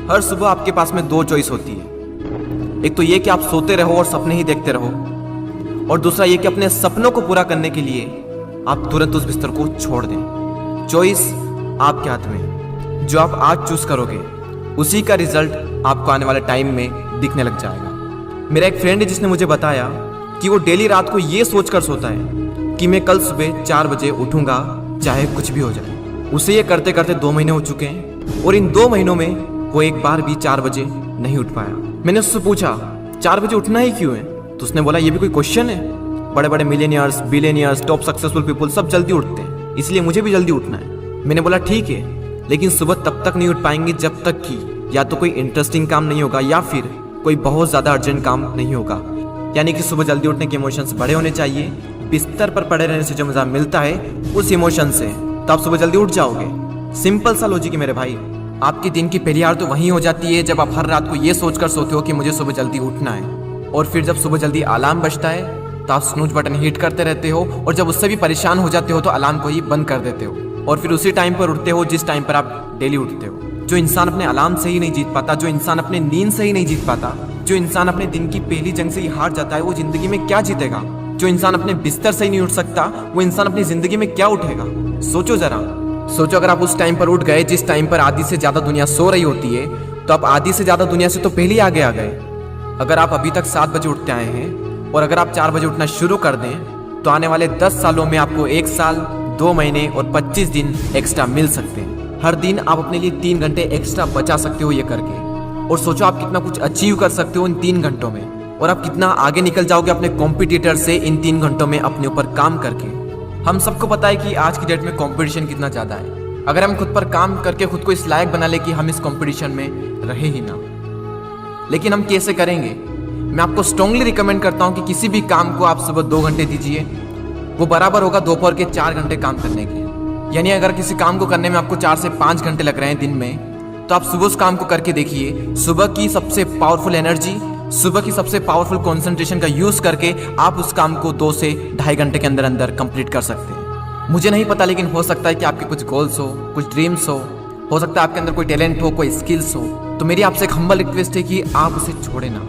हर सुबह आपके पास में दो चॉइस होती है। एक तो ये कि आप सोते रहो और सपने ही देखते रहो, और दूसरा ये कि अपने सपनों को पूरा करने के लिए आप तुरंत उस बिस्तर को छोड़ दें। चॉइस आपके हाथ में। जो आप आज चूज करोगे उसी का रिजल्ट आपको आने वाले टाइम में दिखने लग जाएगा। मेरा एक फ्रेंड है जिसने मुझे बताया कि वो डेली रात को ये सोचकर सोता है कि मैं कल सुबह 4 बजे उठूंगा चाहे कुछ भी हो जाए। उसे ये करते करते 2 महीने हो चुके हैं और इन 2 महीनों में वो एक बार भी 4 बजे नहीं उठ पाया। मैंने उससे पूछा 4 बजे उठना ही क्यों है, तो उसने बोला ये भी कोई क्वेश्चन है। बड़े बड़े millionaires, billionaires, top successful people सब जल्दी उठते हैं, इसलिए मुझे भी जल्दी उठना है। मैंने बोला ठीक है, लेकिन सुबह तब तक नहीं उठ पाएंगे जब तक कि या तो कोई इंटरेस्टिंग काम नहीं होगा या फिर कोई बहुत ज्यादा अर्जेंट काम नहीं होगा। यानी कि सुबह जल्दी उठने के इमोशंस बड़े होने चाहिए। बिस्तर पर पड़े रहने से जो मजा मिलता है उस इमोशन से, तो आप सुबह जल्दी उठ जाओगे। सिंपल सा लॉजिक है मेरे भाई। आपके दिन की पहली हार तो वहीं हो जाती है जब आप हर रात को ये सोचकर सोते हो कि मुझे सुबह जल्दी उठना है, और फिर जब सुबह जल्दी अलार्म बजता है तो आप स्नूज बटन हिट करते रहते हो, और जब उससे भी परेशान हो जाते हो तो अलार्म को ही बंद कर देते हो, और फिर उसी टाइम पर उठते हो जिस टाइम पर आप डेली उठते हो। जो इंसान अपने अलार्म से ही नहीं जीत पाता, जो इंसान अपने नींद से ही नहीं जीत पाता, जो इंसान अपने दिन की पहली जंग से ही हार जाता है, वो जिंदगी में क्या जीतेगा। जो इंसान अपने बिस्तर से ही नहीं उठ सकता, वो इंसान अपनी जिंदगी में क्या उठेगा। सोचो जरा, सोचो अगर आप उस टाइम पर उठ गए जिस टाइम पर आधी से ज्यादा दुनिया सो रही होती है, तो आप आधी से ज्यादा दुनिया से तो पहले ही आगे आ गए। अगर आप अभी तक 7 बजे उठते आए हैं और अगर आप 4 बजे उठना शुरू कर दें, तो आने वाले 10 सालों में आपको 1 साल, 2 महीने और 25 दिन एक्स्ट्रा मिल सकते हैं। हर दिन आप अपने लिए 3 घंटे एक्स्ट्रा बचा सकते हो ये करके, और सोचो आप कितना कुछ अचीव कर सकते हो इन 3 घंटों में, और आप कितना आगे निकल जाओगे अपने कॉम्पिटिटर से इन 3 घंटों में अपने ऊपर काम करके। हम सबको पता है कि आज की डेट में कंपटीशन कितना ज़्यादा है। अगर हम खुद पर काम करके खुद को इस लायक बना ले कि हम इस कंपटीशन में रहे ही ना, लेकिन हम कैसे करेंगे? मैं आपको स्ट्रांगली रिकमेंड करता हूं कि किसी भी काम को आप सुबह 2 घंटे दीजिए, वो बराबर होगा दोपहर के 4 घंटे काम करने के। यानी अगर किसी काम को करने में आपको 4 से 5 घंटे लग रहे हैं दिन में, तो आप सुबह उस काम को करके देखिए। सुबह की सबसे पावरफुल एनर्जी, सुबह की सबसे पावरफुल कंसंट्रेशन का यूज करके आप उस काम को 2 से ढाई घंटे के अंदर अंदर कंप्लीट कर सकते हैं। मुझे नहीं पता, लेकिन हो सकता है कि आपके कुछ गोल्स कुछ ड्रीम्स हो सकता है आपके अंदर कोई टैलेंट हो, कोई स्किल्स हो, तो मेरी आपसे एक हम्बल रिक्वेस्ट है कि आप उसे छोड़े ना।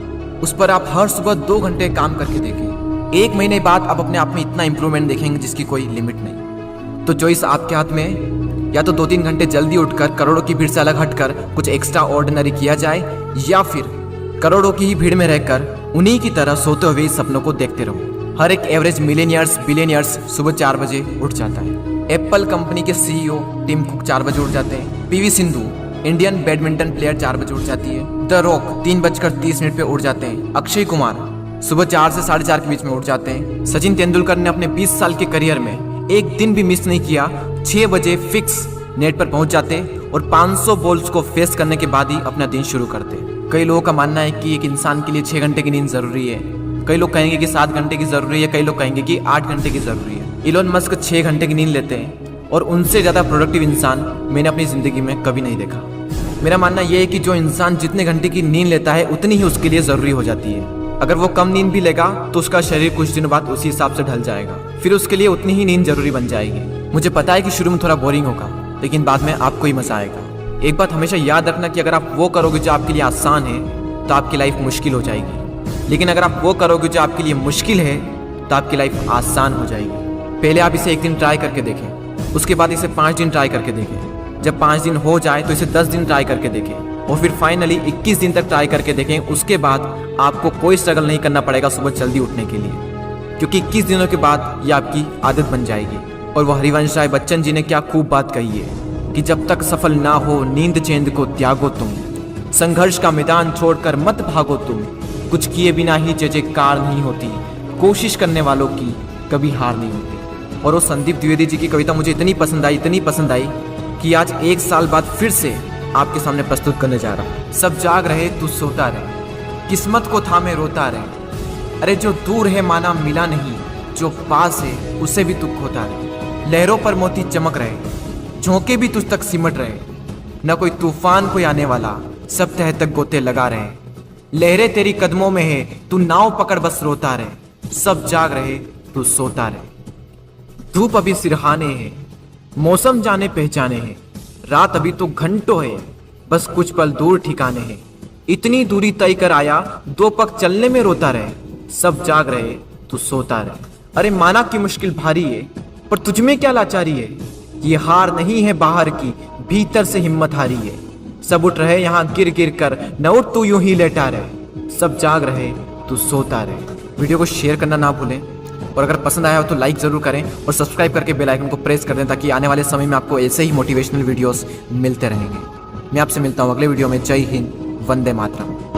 उस पर आप हर सुबह 2 घंटे काम करके देखें। 1 महीने बाद आप अपने आप में इतना इंप्रूवमेंट देखेंगे जिसकी कोई लिमिट नहीं। तो चॉइस आपके हाथ में है, या तो 2-3 घंटे जल्दी उठकर करोड़ों की भीड़ से अलग हटकर कुछ एक्स्ट्रा ऑर्डिनरी किया जाए, या फिर करोड़ों की ही भीड़ में रहकर उन्हीं की तरह सोते हुए सपनों को देखते रहो। हर एक एवरेज मिलियनियर्स, बिलियनियर्स सुबह 4 बजे उठ जाता है। एप्पल कंपनी के सीईओ टिम कुक 4 बजे उठ जाते हैं। PV Sindhu, Indian badminton player, 4 बजे उठ जाती है। द रॉक 3:30 पे उठ जाते हैं। अक्षय कुमार सुबह 4 से 4:30 के बीच में उठ जाते हैं। सचिन तेंदुलकर ने अपने 20 साल के करियर में एक दिन भी मिस नहीं किया, 6 बजे फिक्स नेट पर पहुंच जाते और 500 बॉल्स को फेस करने के बाद ही अपना दिन शुरू करते। कई लोगों का मानना है कि एक इंसान के लिए 6 घंटे की नींद जरूरी है, कई लोग कहेंगे कि 7 घंटे की जरूरी है, कई लोग कहेंगे कि 8 घंटे की जरूरी है। इलोन मस्क 6 घंटे की नींद लेते हैं, और उनसे ज्यादा प्रोडक्टिव इंसान मैंने अपनी जिंदगी में कभी नहीं देखा। मेरा मानना यह है कि जो इंसान जितने घंटे की नींद लेता है उतनी ही उसके लिए जरूरी हो जाती है। अगर वो कम नींद भी लेगा तो उसका शरीर कुछ दिनों बाद उसी हिसाब से ढल जाएगा, फिर उसके लिए उतनी ही नींद जरूरी बन जाएगी। मुझे पता है कि शुरू में थोड़ा बोरिंग होगा, लेकिन बाद में आपको ही मजा आएगा। एक बात हमेशा याद रखना कि अगर आप वो करोगे जो आपके लिए आसान है तो आपकी लाइफ मुश्किल हो जाएगी, लेकिन अगर आप वो करोगे जो आपके लिए मुश्किल है तो आपकी लाइफ आसान हो जाएगी। पहले आप इसे 1 दिन ट्राई करके देखें, उसके बाद इसे 5 दिन ट्राई करके देखें। जब 5 दिन हो जाए तो इसे 10 दिन ट्राई करके देखें, और फिर फाइनली 21 दिन तक ट्राई करके देखें। उसके बाद आपको कोई स्ट्रगल नहीं करना पड़ेगा सुबह जल्दी उठने के लिए, क्योंकि 21 दिनों के बाद ये आपकी आदत बन जाएगी। और वह हरिवंश राय बच्चन जी ने क्या खूब बात कही है कि जब तक सफल ना हो नींद चैन को त्यागो तुम, संघर्ष का मैदान छोड़कर मत भागो तुम, कुछ किए बिना ही जय जयकार नहीं होती, कोशिश करने वालों की कभी हार नहीं होती। और वो संदीप द्विवेदी जी की कविता मुझे इतनी पसंद आई कि आज 1 साल बाद फिर से आपके सामने प्रस्तुत करने जा रहा हूँ। सब जाग रहे तू सोता रहे, किस्मत को थामे रोता रहे, अरे जो दूर है माना मिला नहीं, जो पास है उसे भी तू खोता रहे। लहरों पर मोती चमक रहे, झोंके भी तुझ तक सिमट रहे, न कोई तूफान कोई आने वाला, सब तह तक गोते लगा रहे। लहरें तेरी कदमों में है, तू नाव पकड़ बस रोता रहे, सब जाग रहे तू सोता रहे। धूप अभी सिरहाने है, मौसम जाने पहचाने हैं, रात अभी तो घंटों है, बस कुछ पल दूर ठिकाने हैं, इतनी दूरी तय कर आया, 2 पग चलने में रोता रहे। सब जाग रहे तू सोता रहे। अरे माना कि मुश्किल भारी है, पर तुझमें क्या लाचारी है। ये हार नहीं है बाहर की, भीतर से हिम्मत हारी है। सब उठ रहे यहाँ गिर गिर कर, न उठ तू यूं ही लेटा रहे। सब जाग रहे तू सोता रहे। वीडियो को शेयर करना ना भूलें, और अगर पसंद आया हो तो लाइक ज़रूर करें और सब्सक्राइब करके बेल आइकन को प्रेस कर दें, ताकि आने वाले समय में आपको ऐसे ही मोटिवेशनल वीडियोस मिलते रहेंगे। मैं आपसे मिलता हूँ अगले वीडियो में। जय हिंद, वंदे मातरम।